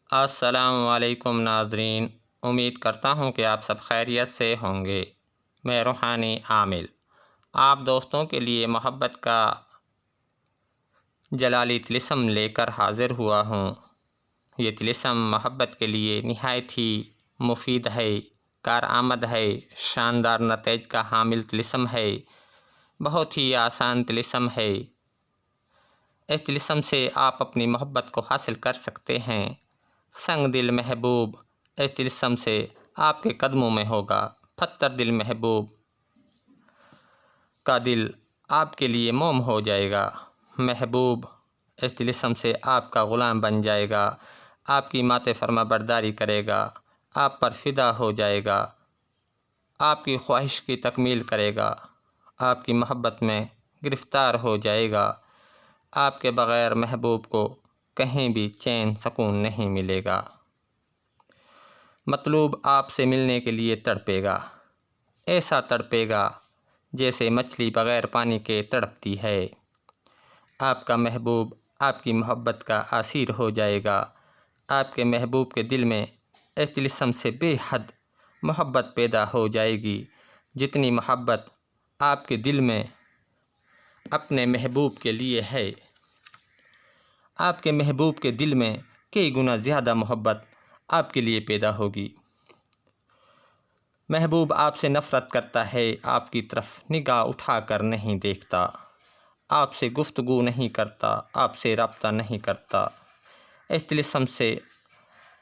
अस्सलामुअलैकुम नाज़रीन, उम्मीद करता हूँ कि आप सब खैरियत से होंगे। मैं रूहानी आमिल आप दोस्तों के लिए मोहब्बत का जलाली तिलिस्म लेकर हाज़िर हुआ हूँ। ये तिलिस्म मोहब्बत के लिए निहायत ही मुफीद है, कारआमद है, शानदार नतीज का हामिल तिलिस्म है। बहुत ही आसान तिलिस्म है। इस तिलिस्म से आप अपनी मोहब्बत को हासिल कर सकते हैं। संग दिल महबूब इस तिलिस्म से आपके कदमों में होगा। पत्थर दिल महबूब का दिल आपके लिए मोम हो जाएगा। महबूब इस तिलिस्म से आपका ग़ुलाम बन जाएगा, आपकी माते फरमा बरदारी करेगा, आप पर फ़िदा हो जाएगा, आपकी ख्वाहिश की तकमील करेगा, आपकी मोहब्बत में गिरफ़्तार हो जाएगा। आपके बग़ैर महबूब को कहीं भी चैन सुकून नहीं मिलेगा। मतलूब आपसे मिलने के लिए तड़पेगा, ऐसा तड़पेगा जैसे मछली बग़ैर पानी के तड़पती है। आपका महबूब आपकी मोहब्बत का असीर हो जाएगा। आपके महबूब के दिल में इस तिलिस्म से बेहद मोहब्बत पैदा हो जाएगी। जितनी मोहब्बत आपके दिल में अपने महबूब के लिए है, आपके महबूब के दिल में कई गुना ज़्यादा मोहब्बत आपके लिए पैदा होगी। महबूब आपसे नफ़रत करता है, आपकी तरफ निगाह उठा कर नहीं देखता, आपसे गुफ्तगू नहीं करता, आपसे रब्ता नहीं करता। इस तिलिस्म से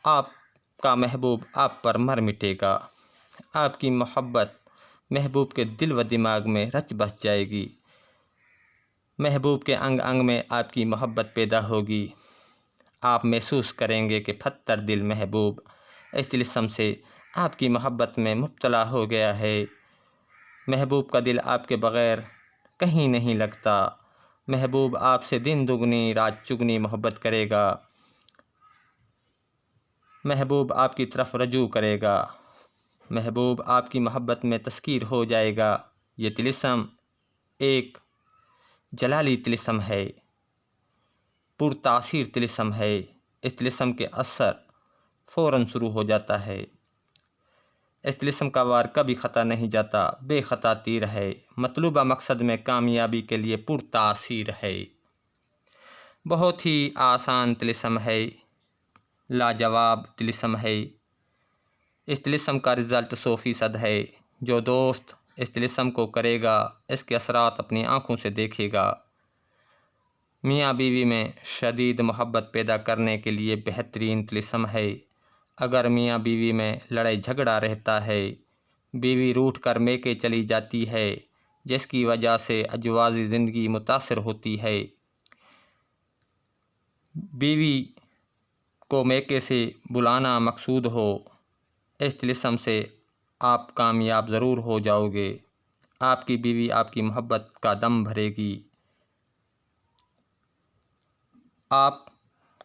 आपका महबूब आप पर मर मिटेगा। आपकी मोहब्बत महबूब के दिल व दिमाग में रच बस जाएगी। महबूब के अंग अंग में आपकी मोहब्बत पैदा होगी। आप महसूस करेंगे कि पत्थर दिल महबूब इस तिलिस्म से आपकी मोहब्बत में मुब्तला हो गया है। महबूब का दिल आपके बग़ैर कहीं नहीं लगता। महबूब आपसे दिन दुगनी रात चुगनी मोहब्बत करेगा। महबूब आपकी तरफ रजू करेगा। महबूब आपकी मोहब्बत में तस्कीर हो जाएगा। ये तिलिस्म एक जलाली तिलिस्म है, पुरतासीर तिलिस्म है। इस तिलिस्म के असर फ़ौरन शुरू हो जाता है। इस तिलिस्म का वार कभी ख़ता नहीं जाता, बेख़ता तीर है। मतलूबा मकसद में कामयाबी के लिए पुरतासीर है। बहुत ही आसान तिलिस्म है, लाजवाब तिलिस्म है। इस तिलिस्म का रिज़ल्ट 100% है। जो दोस्त इस तिलिस्म को करेगा, इसके असरात अपनी आँखों से देखेगा। मियाँ बीवी में शदीद मोहब्बत पैदा करने के लिए बेहतरीन तिलिस्म है। अगर मियाँ बीवी में लड़ाई झगड़ा रहता है, बीवी रूठ कर मैके चली जाती है, जिसकी वजह से अजवाज़ी ज़िंदगी मुतासर होती है, बीवी को मैके से बुलाना मकसूद हो, इस तिलिस्म से आप कामयाब ज़रूर हो जाओगे। आपकी बीवी आपकी मोहब्बत का दम भरेगी। आप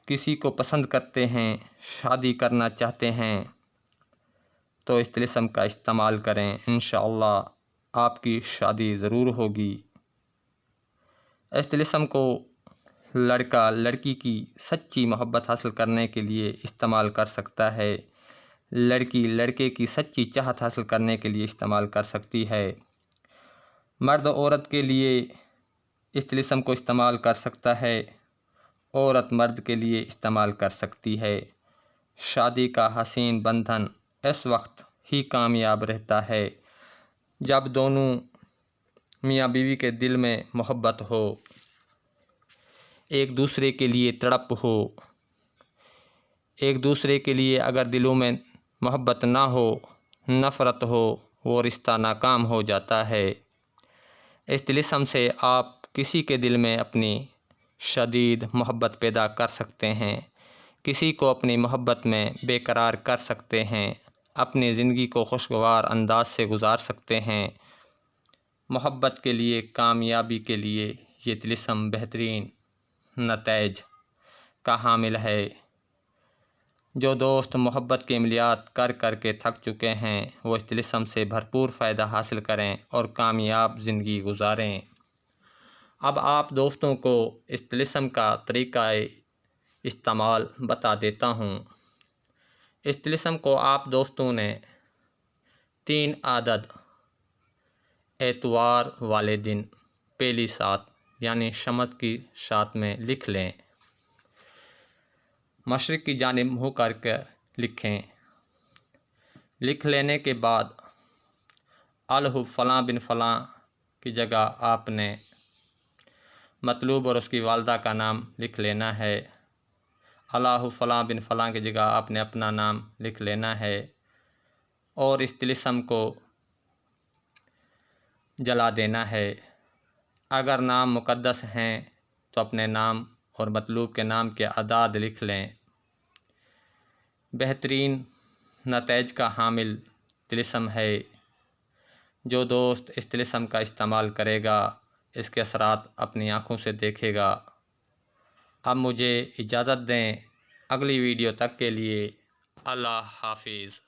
किसी को पसंद करते हैं, शादी करना चाहते हैं, तो इस तिलिस्म का इस्तेमाल करें। इंशाअल्लाह आपकी शादी ज़रूर होगी। इस तिलिस्म को लड़का लड़की की सच्ची मोहब्बत हासिल करने के लिए इस्तेमाल कर सकता है। लड़की लड़के की सच्ची चाहत हासिल करने के लिए इस्तेमाल कर सकती है। मर्द औरत के लिए इस तिलिस्म को इस्तेमाल कर सकता है, औरत मर्द के लिए इस्तेमाल कर सकती है। शादी का हसीन बंधन इस वक्त ही कामयाब रहता है जब दोनों मियाँ बीवी के दिल में मोहब्बत हो, एक दूसरे के लिए तड़प हो। एक दूसरे के लिए अगर दिलों में मोहब्बत ना हो, नफ़रत हो, वो रिश्ता नाकाम हो जाता है। इस तिलिस्म से आप किसी के दिल में अपनी शदीद मोहब्बत पैदा कर सकते हैं, किसी को अपनी मोहब्बत में बेकरार कर सकते हैं, अपनी ज़िंदगी को खुशगवार अंदाज से गुजार सकते हैं। मोहब्बत के लिए, कामयाबी के लिए ये तिलिस्म बेहतरीन नतीज का हामिल है। जो दोस्त मोहब्बत के अमलियात कर कर के थक चुके हैं, वो इस तिलिस्म से भरपूर फ़ायदा हासिल करें और कामयाब ज़िंदगी गुजारें। अब आप दोस्तों को इस तिलिस्म का तरीक़ा इस्तेमाल बता देता हूँ। इस तिलिस्म को आप दोस्तों ने 3 आदद एतवार वाले दिन पहली सात यानी शम्स की सात में लिख लें। मशरिक़ की जानिब मुँह करके लिखें। लिख लेने के बाद अलहु फ़लाँ बिन फ़लाँ की जगह आपने मतलूब और उसकी वालदा का नाम लिख लेना है। अल्लाहु फ़लाँ बिन फ़लाँ की जगह आपने अपना नाम लिख लेना है और इस तिलिस्म को जला देना है। अगर नाम मुक़द्दस हैं तो अपने नाम और मतलूब के नाम के अदाद लिख लें। बेहतरीन नतीज का हामिल तिलिस्म है। जो दोस्त इस तिलिस्म का इस्तेमाल करेगा इसके असरात अपनी आँखों से देखेगा। अब मुझे इजाज़त दें। अगली वीडियो तक के लिए अल्लाह हाफिज़।